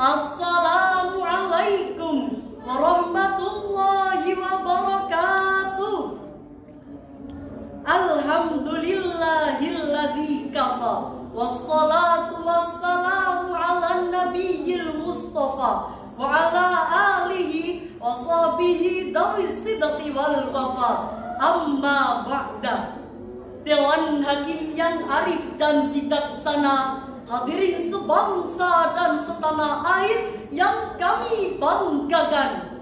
Assalamualaikum warahmatullahi wabarakatuh. Alhamdulillahilladzi kafa, wassalatu wassalamu ala nabiyil mustafa wa ala alihi wa sahbihi dawis sidqi wal wafa. Amma ba'da. Dewan Hakim yang arif dan bijaksana, hadirin sebangsa dan setanah air yang kami banggakan.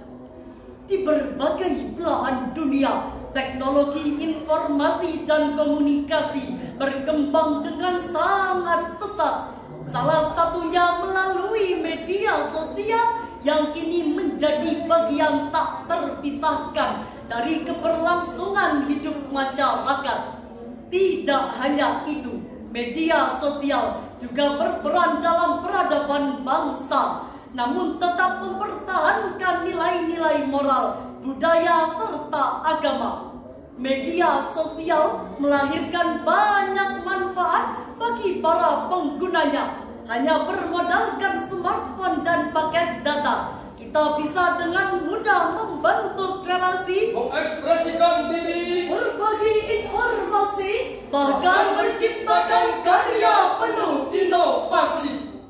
Di berbagai belahan dunia, teknologi informasi dan komunikasi berkembang dengan sangat pesat. Salah satunya melalui media sosial yang kini menjadi bagian tak terpisahkan dari keberlangsungan hidup masyarakat. Tidak hanya itu, media sosial juga berperan dalam peradaban bangsa, namun tetap mempertahankan nilai-nilai moral, budaya, serta agama. Media sosial melahirkan banyak manfaat bagi para penggunanya. Hanya bermodalkan smartphone dan paket data, kita bisa dengan mudah membentuk relasi, mengekspresikan diri, berbagi informasi, bahkan menciptakan karya penuh inovasi.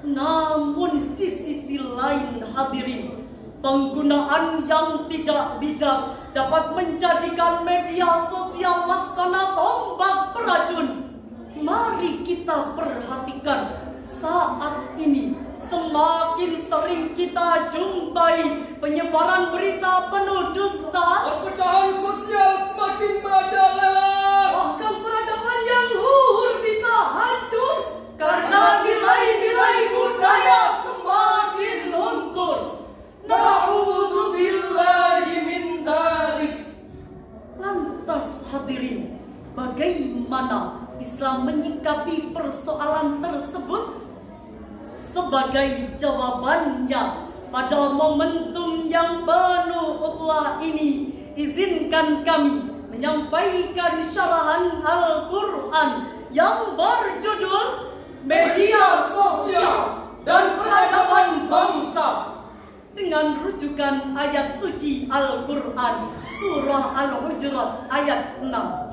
Namun di sisi lain, hadirin, penggunaan yang tidak bijak dapat menjadikan media sosial laksana tombak beracun. Mari kita perhatikan saat ini semakin sering kita jumpai penyebaran berita penuh dusta, perpecahan sosial semakin merajalela, bahkan peradaban yang luhur bisa hancur karena nilai-nilai budaya semakin luntur. Na'udzubillahi min dzalik. Lantas hadirin, bagaimana Islam menyikapi persoalan tersebut? Sebagai jawabannya, pada momentum yang penuh ukhuwah ini, izinkan kami menyampaikan syarahan Al-Quran yang berjudul Media Sosial dan Peradaban Bangsa, dengan rujukan ayat suci Al-Quran Surah Al-Hujurat ayat 6.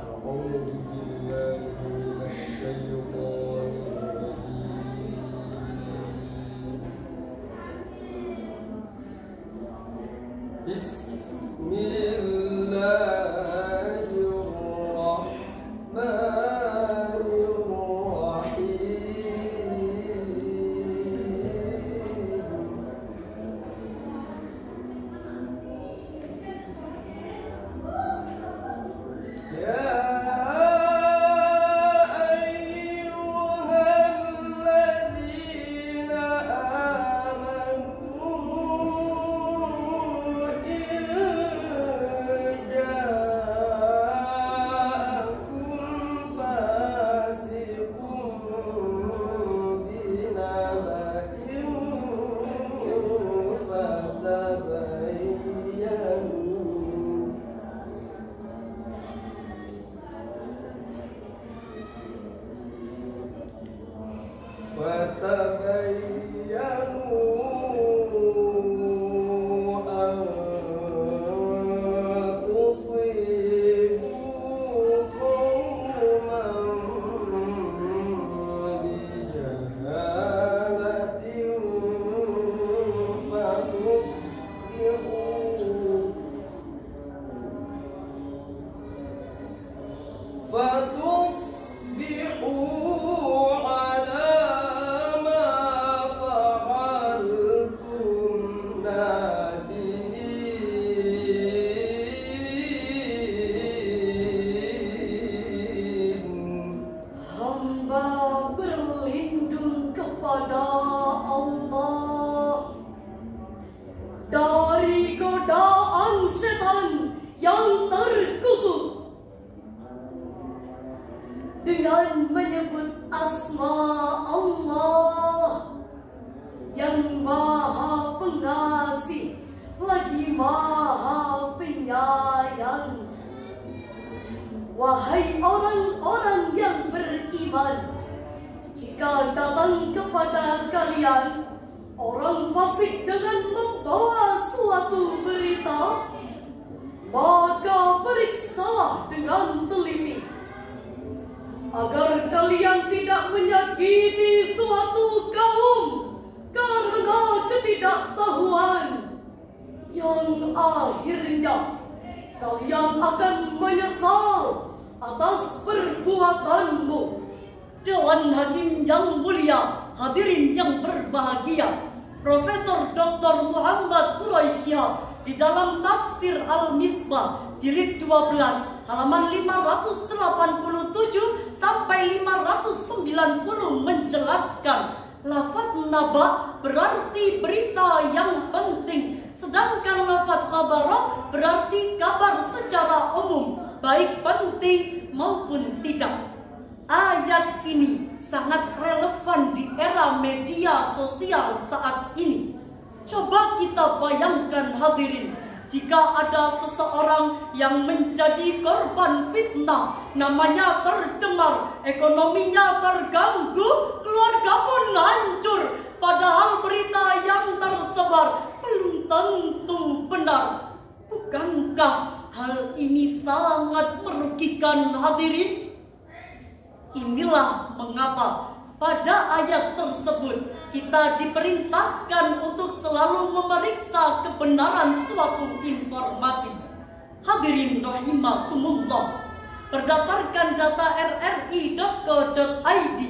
Dari godaan setan yang terkutuk, dengan menyebut asma Allah yang Maha Pengasih lagi Maha Penyayang. Wahai orang-orang yang beriman, jika datang kepada kalian orang fasik dengan membawa suatu berita, maka periksalah dengan teliti, agar kalian tidak menyakiti suatu kaum karena ketidaktahuan, yang akhirnya kalian akan menyesal atas perbuatanmu. Dewan Hakim yang mulia, hadirin yang berbahagia, Profesor Dr. Muhammad Quraisyah di dalam tafsir Al-Misbah jilid 12 halaman 587 sampai 590 menjelaskan, lafaz naba berarti berita yang penting, sedangkan lafaz khabara berarti kabar secara umum, baik penting maupun tidak. Ayat ini sangat relevan di era media sosial saat ini. Coba kita bayangkan hadirin, jika ada seseorang yang menjadi korban fitnah, namanya tercemar, ekonominya terganggu, keluarga pun hancur, padahal berita yang tersebar belum tentu benar. Bukankah hal ini sangat merugikan hadirin? Inilah mengapa pada ayat tersebut kita diperintahkan untuk selalu memeriksa kebenaran suatu informasi. Hadirin rahimakumullah, berdasarkan data rri.co.id,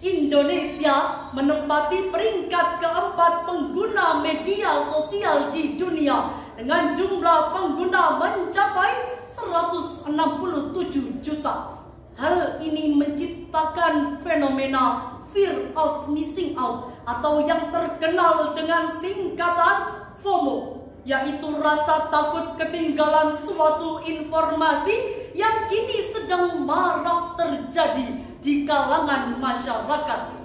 Indonesia menempati peringkat keempat pengguna media sosial di dunia dengan jumlah pengguna mencapai 167 juta. Hal ini menciptakan fenomena fear of missing out atau yang terkenal dengan singkatan FOMO, yaitu rasa takut ketinggalan suatu informasi yang kini sedang marak terjadi di kalangan masyarakat.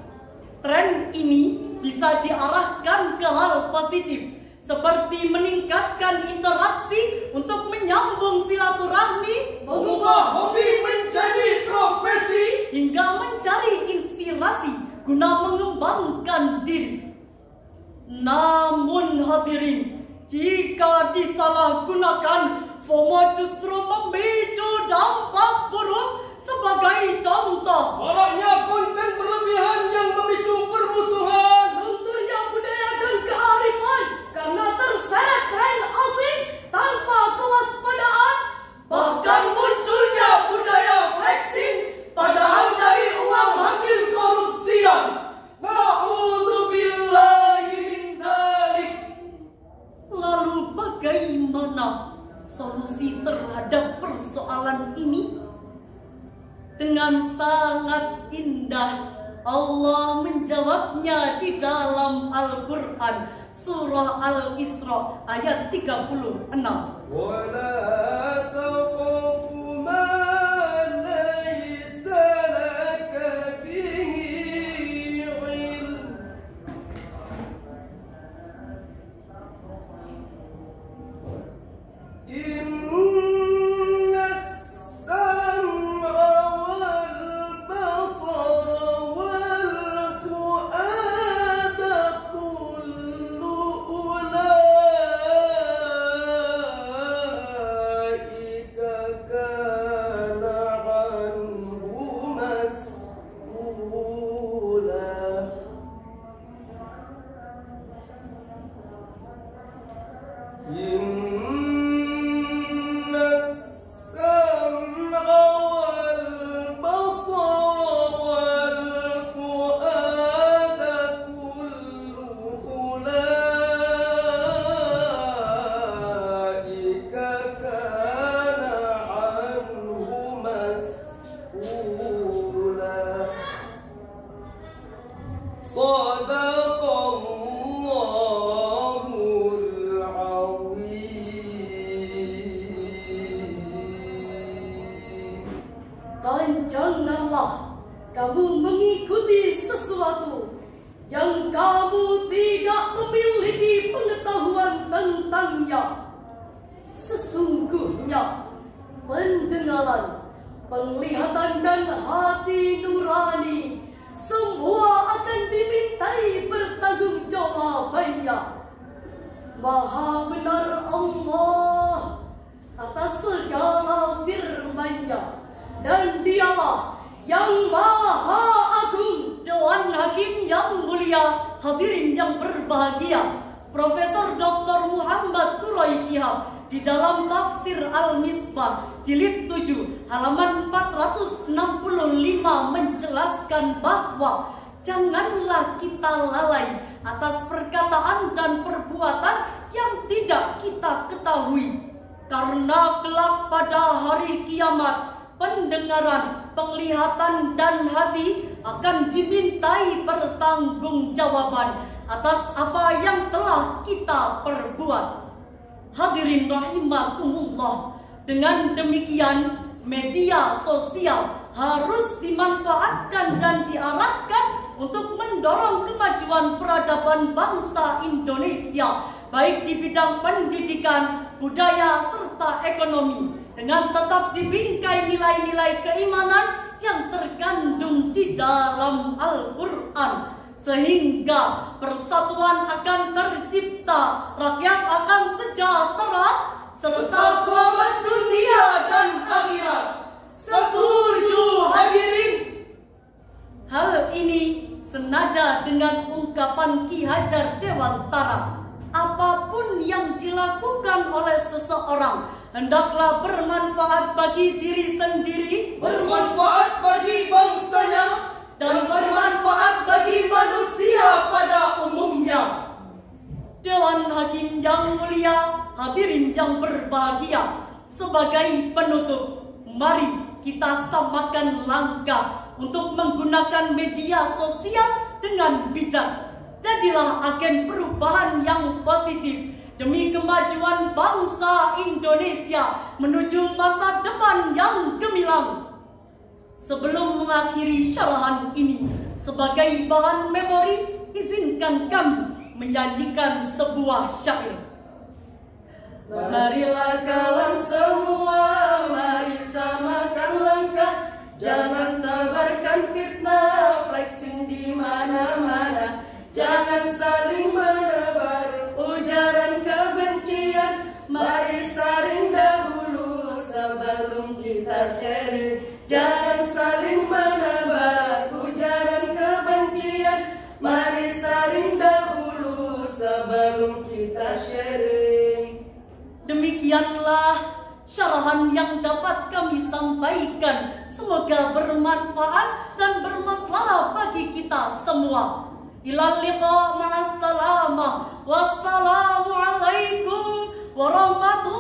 Tren ini bisa diarahkan ke hal positif, seperti meningkatkan interaksi untuk menyambung silaturahmi, Mengubah hobi menjadi profesi, hingga mencari inspirasi guna mengembangkan diri. Namun hadirin, jika disalahgunakan, FOMO justru memicu dampak buruk. Sebagai contoh, maraknya konten berlebihan yang memicu permusuhan, Lunturnya budaya dan kearifan karena terseret tren asing tanpa kewaspadaan, bahkan munculnya budaya flexing padahal dari uang hasil korupsian. Na'udzubillahi min dzalik. lalu bagaimana solusi terhadap persoalan ini? Dengan sangat indah Allah menjawabnya di dalam Al-Quran, surah Al-Isra ayat 36. ولا تقف ما ليس لك به علم إن السمع والبصر والفؤاد كل أولئك كان عنه مسؤولا. إن السمع والبصر والفؤاد كل أولئك كان عنه مسؤولا. صدق الله العظيم. dan janganlah kamu mengikuti sesuatu yang kamu tidak memiliki pengetahuan tentangnya. Sesungguhnya pendengaran, penglihatan dan hati nurani semua akan dimintai pertanggungjawaban jawabannya. Maha benar Allah atas segala firman-Nya, dan Dialah yang Maha Agung. Dewan Hakim yang mulia, hadirin yang berbahagia, Profesor Dr. Muhammad Quraisy Shihab di dalam tafsir Al-Misbah jilid 7 halaman 465 menjelaskan bahwa janganlah kita lalai atas perkataan dan perbuatan yang tidak kita ketahui, karena kelak pada hari kiamat pendengaran, penglihatan, dan hati akan dimintai pertanggungjawaban atas apa yang telah kita perbuat. Hadirin rahimakumullah, dengan demikian media sosial harus dimanfaatkan dan diarahkan untuk mendorong kemajuan peradaban bangsa Indonesia, baik di bidang pendidikan, budaya, serta ekonomi, dengan tetap dibingkai nilai-nilai keimanan yang terkandung di dalam Al-Quran, sehingga persatuan akan tercipta, rakyat akan sejahtera, serta selamat dunia dan akhirat. Setuju hadirin? Hal ini senada dengan ungkapan Ki Hajar Dewantara, apapun yang dilakukan oleh seseorang hendaklah bermanfaat bagi diri sendiri, bermanfaat bagi bangsanya, dan bermanfaat bagi manusia pada umumnya. Dewan Hakim yang mulia, hadirin yang berbahagia, sebagai penutup, mari kita samakan langkah untuk menggunakan media sosial dengan bijak. Jadilah agen perubahan yang positif demi kemajuan bangsa Indonesia menuju masa depan yang gemilang. Sebelum mengakhiri syarahan ini, sebagai bahan memori, izinkan kami menyanyikan sebuah syair. Marilah kawan semua, mari samakan langkah, jangan tebarkan fitnah, flexing di mana-mana, jangan saling menebar ujaran kebencian, mari saring dahulu sebelum kita sharing, jangan saling menebar ujaran kebencian, mari saring dahulu sebelum kita sharing. Demikianlah syarahan yang dapat kami sampaikan. Semoga bermanfaat dan bermaslahat bagi kita semua. Ilal liqa ma'as salamah. Wassalamualaikum warahmatullahi